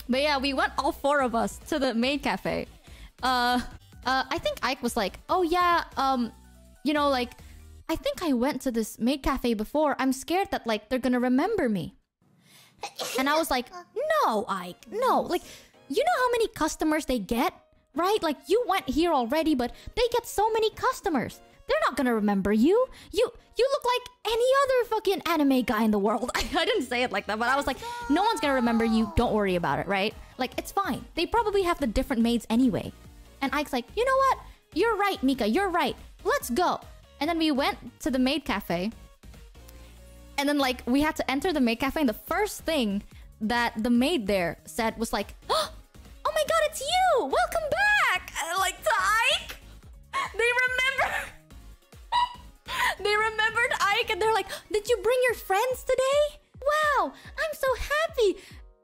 But yeah, we went all 4 of us to the Maid Cafe. I think Ike was like, oh yeah, you know, like, I think I went to this Maid Cafe before. I'm scared that, like, they're gonna remember me. And I was like, no, Ike, no. Like, you know how many customers they get, right? Like, you went here already, but they get so many customers. They're not gonna remember you. You look like any other fucking anime guy in the world. I didn't say it like that, but I was like, no one's gonna remember you. Don't worry about it, right? Like, it's fine. They probably have the different maids anyway. And Ike's like, you know what? You're right, Mika. You're right. Let's go. And then we went to the Maid Cafe. And then, like, we had to enter the Maid Cafe. And the first thing that the maid there said was like, oh my god, it's you! Welcome back! And, like, to Ike. They remembered Ike. And they're like, did you bring your friends today? Wow, I'm so happy.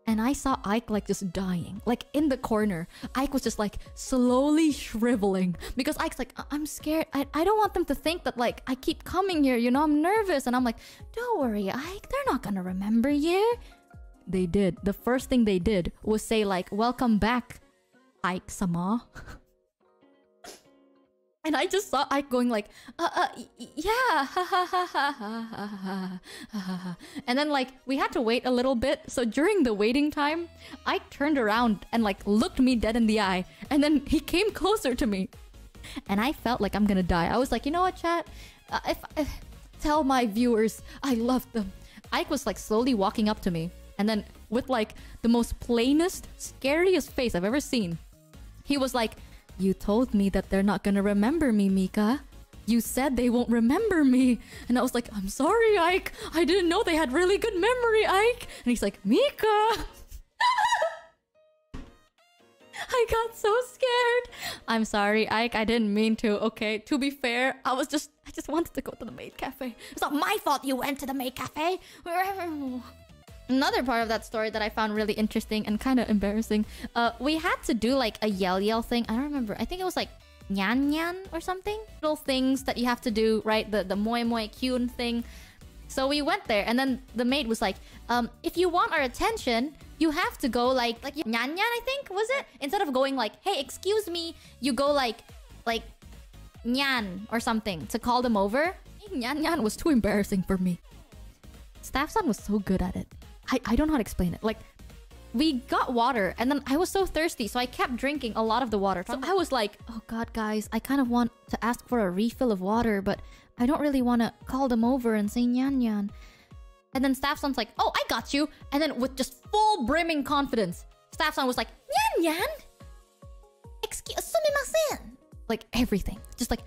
And I saw Ike, like, just dying. Like, in the corner. Ike was just, like, slowly shriveling. Because Ike's like, I'm scared. I don't want them to think that, like, I keep coming here. You know, I'm nervous. And I'm like, don't worry, Ike. They're not gonna remember you. They did. The first thing they did was say, like, welcome back, Ike-sama. And I just saw Ike going like, yeah, and then, like, we had to wait a little bit. So during the waiting time, Ike turned around and, like, looked me dead in the eye. And then he came closer to me. And I felt like I'm gonna die. I was like, you know what, chat? Tell my viewers I love them. Ike was, like, slowly walking up to me. And then with, like, the most plainest, scariest face I've ever seen. He was like, you told me that they're not gonna remember me, Mika. You said they won't remember me. And I was like, I'm sorry, Ike. I didn't know they had really good memory, Ike. And he's like, Mika. I got so scared. I'm sorry, Ike. I didn't mean to. Okay, to be fair, I just wanted to go to the Maid Cafe. It's not my fault you went to the Maid Cafe. Another part of that story that I found really interesting and kind of embarrassing. We had to do, like, a yell thing. I don't remember. I think it was like nyan nyan or something. Little things that you have to do, right? The moi moi kyun thing. So we went there, and then the maid was like, if you want our attention, you have to go like nyan nyan, I think, was it? Instead of going like, hey, excuse me, you go like nyan or something to call them over. Nyan nyan was too embarrassing for me. Staff-san was so good at it. I don't know how to explain it. Like, we got water, and then I was so thirsty, so I kept drinking a lot of the water. So I was like, oh god, guys, I kind of want to ask for a refill of water, but I don't really want to call them over and say nyan nyan. And then Staff-san's like, oh, I got you. And then with just full brimming confidence, Staff-san was like, nyan nyan? Excuse, sumimasen. Like, everything. Just like,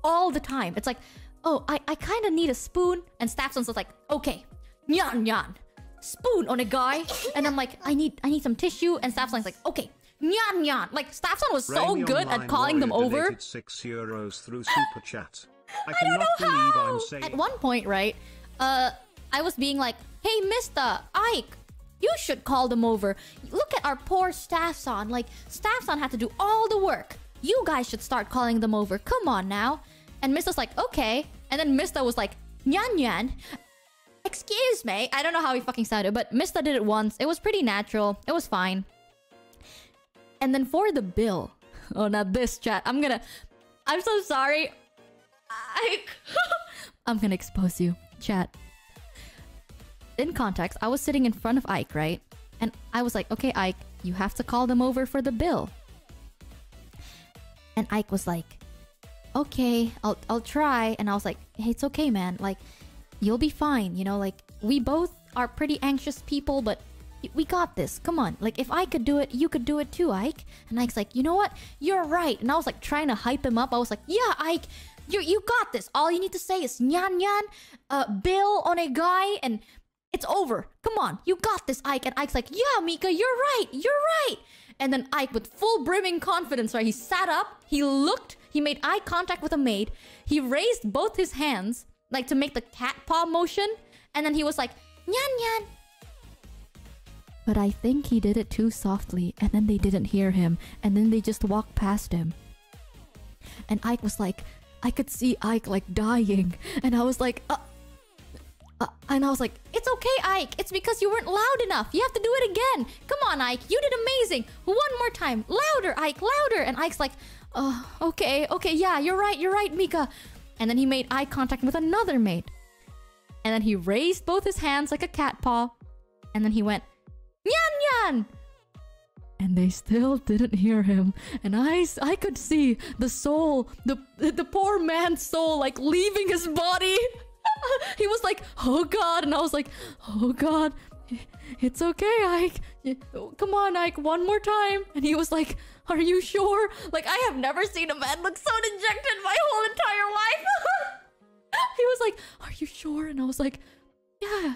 all the time. It's like, oh, I kind of need a spoon. And Staff-san's was like, okay, nyan nyan. Spoon on a guy. And I'm like, I need some tissue. And Staff-san's like, okay, nyan nyan. Like, Staff-san was so good at calling them over. €6 through super chat. I don't know how. I'm saying. At one point, right, I was being like, hey, Mr. Ike, you should call them over. Look at our poor Staff-san. Like, Staff-san had to do all the work. You guys should start calling them over. Come on now. And Mista's like, okay. And then Mista was like, nyan nyan. Excuse me. I don't know how he fucking sounded, but Mista did it once. It was pretty natural. It was fine. And then for the bill. Oh, now this, chat. I'm so sorry. I'm gonna expose you, chat. In context, I was sitting in front of Ike, right? And I was like, okay, Ike, you have to call them over for the bill. And Ike was like, okay, I'll try. And I was like, hey, it's okay, man. Like, you'll be fine. You know, like, we both are pretty anxious people, but we got this. Come on. Like, if I could do it, you could do it too, Ike. And Ike's like, you know what? You're right. And I was like trying to hype him up. I was like, yeah, Ike, you got this. All you need to say is nyan nyan, bill on a guy, and it's over. Come on. You got this, Ike. And Ike's like, yeah, Mika, you're right. You're right. And then Ike, with full brimming confidence, right? He sat up. He looked. He made eye contact with a maid. He raised both his hands, like, to make the cat paw motion. And then he was like, nyan nyan. But I think he did it too softly, and then they didn't hear him, and then they just walked past him. And Ike was like, I could see Ike, like, dying. And I was like, and I was like, It's okay, Ike. It's because you weren't loud enough. You have to do it again. Come on, Ike. You did amazing. One more time. Louder, Ike. Louder. And Ike's like, okay. Yeah, you're right, Mika. And then he made eye contact with another maid. And then he raised both his hands like a cat paw. And then he went, Nyan Nyan! And they still didn't hear him. And I could see the soul, the poor man's soul, like leaving his body. He was like, oh God. And I was like, oh God, it's okay, Ike. Come on, Ike, one more time. And he was like, are you sure? Like, I have never seen a man look so dejected my whole entire life. He was like, are you sure? And I was like, yeah,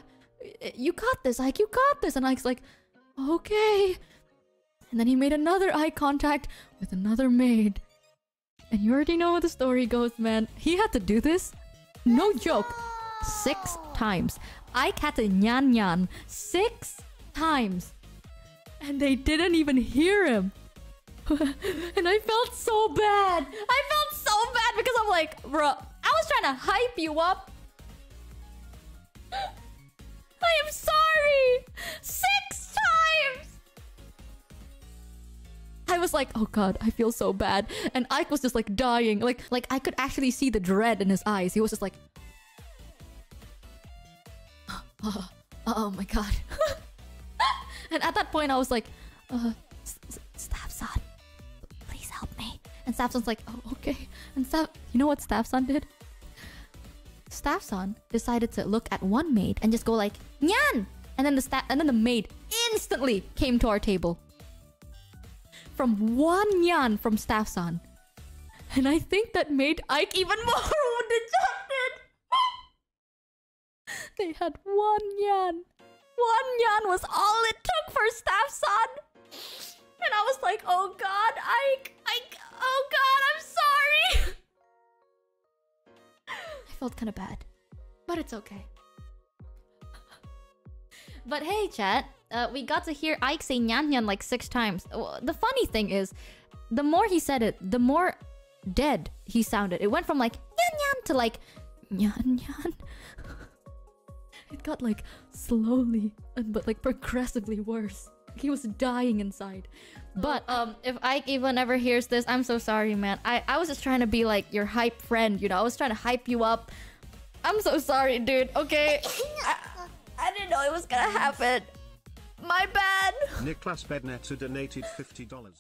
you got this, Ike, you got this. And Ike's like, okay. And then he made another eye contact with another maid. And you already know how the story goes, man. He had to do this, no joke, 6 times. Ike had to nyan nyan 6 times. And they didn't even hear him. And I felt so bad. I felt so bad because I'm like, bro, I was trying to hype you up. I am sorry. 6 times. I was like, oh God, I feel so bad. And Ike was just like dying. Like I could actually see the dread in his eyes. He was just like, oh my God. And at that point I was like, Staff-san, please help me. And Staff-san's like, oh, okay. And you know what Staff-san did? Staff-san decided to look at one maid and just go like, Nyan! And then the maid instantly came to our table. From one nyan from Staff-san. And I think that made Ike even more dejected. They had one nyan. One nyan was all it took for Staff-san. And I was like, oh God, Ike, oh God, I'm sorry. I felt kind of bad, but it's okay. But hey, chat, we got to hear Ike say nyan nyan like 6 times. The funny thing is, the more he said it, the more dead he sounded. It went from like nyan nyan to like nyan nyan. It got like slowly, but like progressively worse. He was dying inside. But if Ike even ever hears this, I'm so sorry, man. I was just trying to be like your hype friend, you know. I was trying to hype you up. I'm so sorry, dude. Okay. I didn't know it was gonna happen. My bad. Niklas Bednetter donated $50.